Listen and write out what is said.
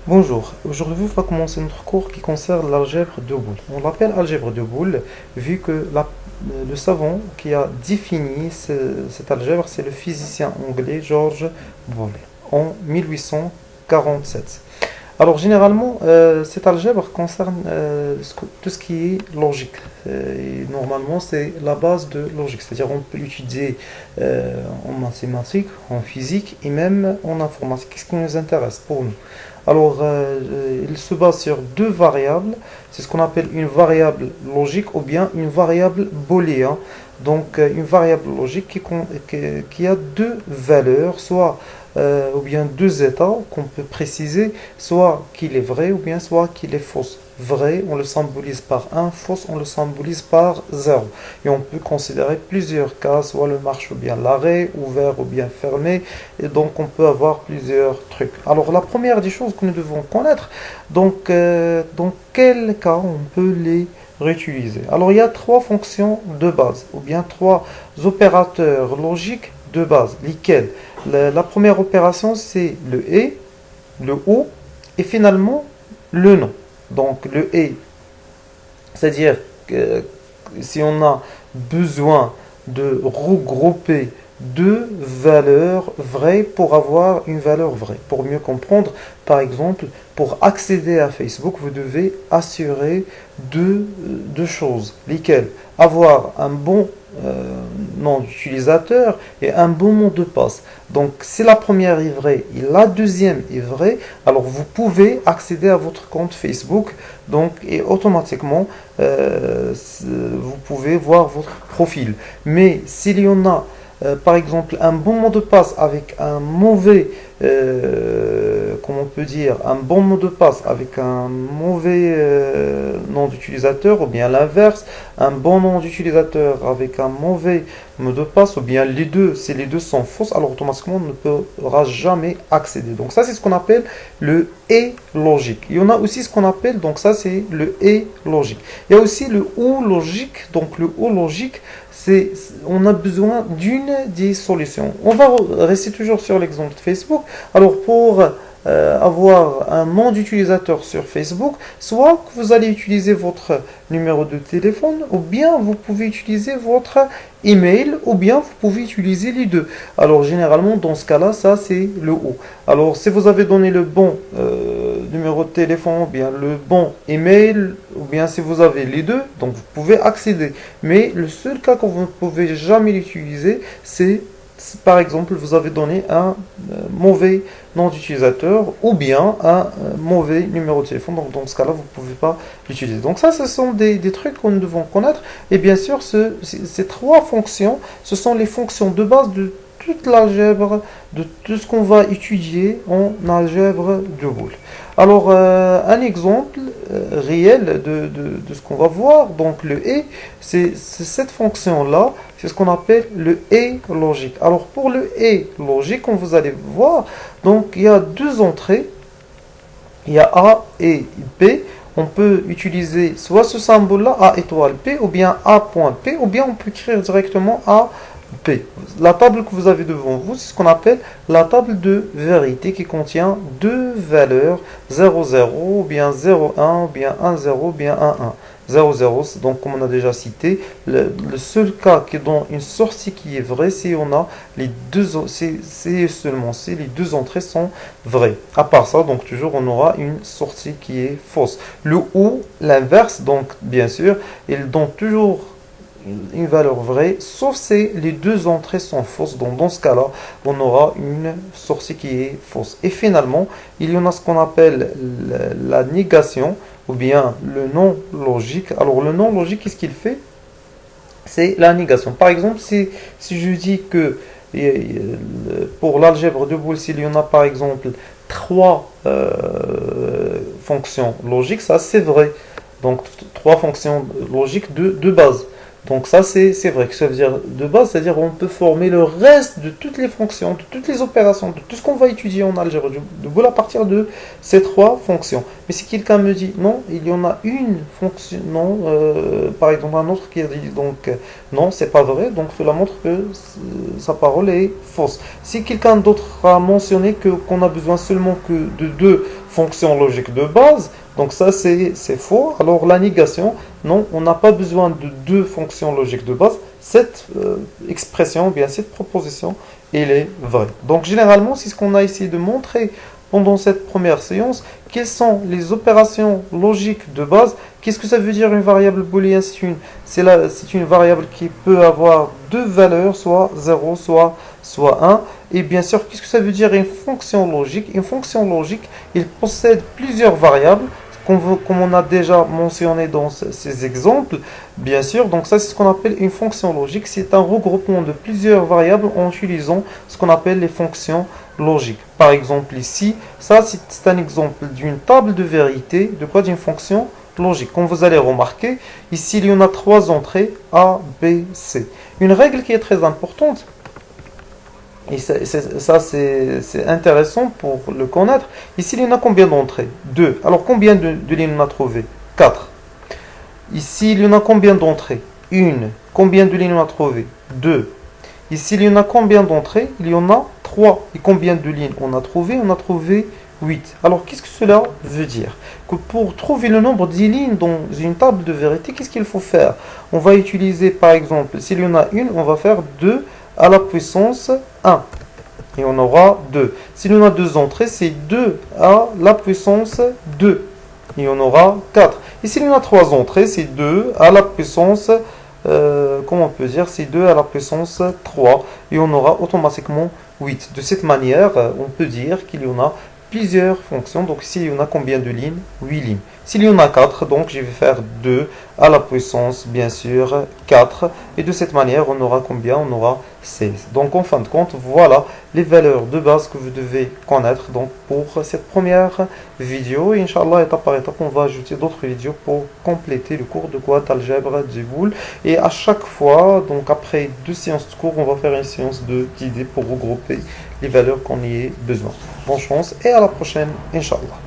Bonjour, aujourd'hui on va commencer notre cours qui concerne l'algèbre de Boole. On l'appelle algèbre de Boole vu que le savant qui a défini cette algèbre, c'est le physicien anglais George Boole en 1847. Alors généralement, cette algèbre concerne tout ce qui est logique. Et normalement, c'est la base de logique. C'est-à-dire on peut l'utiliser en mathématiques, en physique et même en informatique. Qu'est-ce qui nous intéresse pour nous? Alors, il se base sur deux variables. C'est ce qu'on appelle une variable logique ou bien une variable booléenne. Donc, une variable logique qui a deux valeurs, soit ou bien deux états qu'on peut préciser, soit qu'il est vrai ou bien soit qu'il est faux. Vrai, on le symbolise par un, faux, on le symbolise par 0. Et on peut considérer plusieurs cas, soit le marche ou bien l'arrêt, ouvert ou bien fermé, et donc on peut avoir plusieurs trucs. Alors la première des choses que nous devons connaître, donc dans quel cas on peut les réutiliser. Alors il y a trois fonctions de base, ou bien trois opérateurs logiques de base, lesquels la première opération c'est le et, le ou, et finalement le non. Donc le et, c'est-à-dire que si on a besoin de regrouper deux valeurs vraies pour avoir une valeur vraie. Pour mieux comprendre, par exemple, pour accéder à Facebook, vous devez assurer deux choses, lesquelles avoir un bon nom d'utilisateur et un bon mot de passe. Donc si la première est vraie et la deuxième est vraie, alors vous pouvez accéder à votre compte Facebook donc, et automatiquement vous pouvez voir votre profil. Mais s'il y en a par exemple un bon mot de passe avec un mauvais comment on peut dire un bon mot de passe avec un mauvais nom d'utilisateur ou bien l'inverse, un bon nom d'utilisateur avec un mauvais mot de passe ou bien les deux, si les deux sont fausses, alors automatiquement on ne pourra jamais accéder. Donc ça c'est ce qu'on appelle le et logique. Il y en a aussi ce qu'on appelle, donc ça c'est le et logique. Il y a aussi le ou logique, donc le ou logique on a besoin d'une des solutions. On va rester toujours sur l'exemple de Facebook. Alors pour avoir un nom d'utilisateur sur Facebook, soit que vous allez utiliser votre numéro de téléphone, ou bien vous pouvez utiliser votre email, ou bien vous pouvez utiliser les deux. Alors généralement dans ce cas-là, ça c'est le ou. Alors si vous avez donné le bon numéro de téléphone, ou bien le bon email, ou bien si vous avez les deux, donc vous pouvez accéder. Mais le seul cas que vous ne pouvez jamais l'utiliser, c'est si, par exemple, vous avez donné un mauvais nom d'utilisateur ou bien un mauvais numéro de téléphone. Donc, dans ce cas-là, vous ne pouvez pas l'utiliser. Donc, ça, ce sont des trucs que nous devons connaître. Et bien sûr, ces trois fonctions, ce sont les fonctions de base de toute l'algèbre, de tout ce qu'on va étudier en algèbre de Boole. Alors, un exemple réel de ce qu'on va voir, donc le et, c'est cette fonction-là, c'est ce qu'on appelle le et logique. Alors, pour le et logique, comme vous allez voir, donc il y a deux entrées, il y a A et P. On peut utiliser soit ce symbole-là, A étoile P, ou bien A point P, ou bien on peut écrire directement A P. La table que vous avez devant vous, c'est ce qu'on appelle la table de vérité qui contient deux valeurs 0, 0, ou bien 0, 1, ou bien 1, 0, ou bien 1, 1. 0, 0, donc comme on a déjà cité, le seul cas qui donne une sortie qui est vraie, c'est on a les deux, c'est seulement si les deux entrées sont vraies. À part ça, donc toujours on aura une sortie qui est fausse. Le ou, l'inverse, donc bien sûr, il donne toujours une valeur vraie, sauf si les deux entrées sont fausses. Donc dans ce cas-là, on aura une sortie qui est fausse. Et finalement, il y en a ce qu'on appelle la négation ou bien le non logique. Alors le non logique, qu'est-ce qu'il fait? C'est la négation. Par exemple, si je dis que pour l'algèbre de Boole, s'il y en a par exemple trois fonctions logiques, ça c'est vrai. Donc trois fonctions logiques de base. Donc ça, c'est vrai que ça veut dire de base, c'est-à-dire on peut former le reste de toutes les fonctions, de toutes les opérations, de tout ce qu'on va étudier en algèbre de Boole à partir de ces trois fonctions. Mais si quelqu'un me dit non, il y en a une fonction, non, par exemple un autre qui a dit donc non, c'est pas vrai, donc cela montre que sa parole est fausse. Si quelqu'un d'autre a mentionné que qu'on a besoin seulement que de deux fonctions logiques de base, donc ça c'est faux. Alors la négation, non, on n'a pas besoin de deux fonctions logiques de base. Cette expression, bien cette proposition, elle est vraie. Donc généralement, c'est ce qu'on a essayé de montrer pendant cette première séance. Quelles sont les opérations logiques de base? Qu'est-ce que ça veut dire une variable booléenne? C'est une variable qui peut avoir deux valeurs, soit 0, soit 1. Et bien sûr, qu'est-ce que ça veut dire une fonction logique? Une fonction logique, il possède plusieurs variables, comme on a déjà mentionné dans ces exemples, bien sûr. Donc ça, c'est ce qu'on appelle une fonction logique. C'est un regroupement de plusieurs variables en utilisant ce qu'on appelle les fonctions logiques. Par exemple ici, ça c'est un exemple d'une table de vérité, de quoi? D'une fonction logique. Comme vous allez remarquer, ici il y en a trois entrées, A, B, C. Une règle qui est très importante, et ça, c'est intéressant pour le connaître. Ici, il y en a combien d'entrées? 2. Alors, combien de lignes on a trouvé? 4. Ici, il y en a combien d'entrées? 1. Combien de lignes on a trouvé? 2. Ici, il y en a combien d'entrées? Il y en a 3. Et combien de lignes on a trouvé? On a trouvé 8. Alors, qu'est-ce que cela veut dire? Que pour trouver le nombre de lignes dans une table de vérité, qu'est-ce qu'il faut faire? On va utiliser, par exemple, s'il y en a une, on va faire 2 à la puissance 1. Et on aura 2. S'il y en a deux entrées, c'est 2 à la puissance 2. Et on aura 4. Et s'il y en a trois entrées, c'est 2 à la puissance, comment on peut dire, c'est 2 à la puissance 3. Et on aura automatiquement 8. De cette manière, on peut dire qu'il y en a plusieurs fonctions. Donc ici, il y en a combien de lignes? 8 lignes. S'il y en a 4, donc je vais faire 2 à la puissance, bien sûr, 4. Et de cette manière, on aura combien? On aura 16. Donc en fin de compte, voilà les valeurs de base que vous devez connaître donc, pour cette première vidéo. Et Inch'Allah, étape par étape, on va ajouter d'autres vidéos pour compléter le cours de quoi? D'algèbre de Boole. Et à chaque fois, donc après 2 séances de cours, on va faire une séance d'idées pour regrouper les valeurs qu'on y ait besoin. Bonne chance et à la prochaine, Inch'Allah.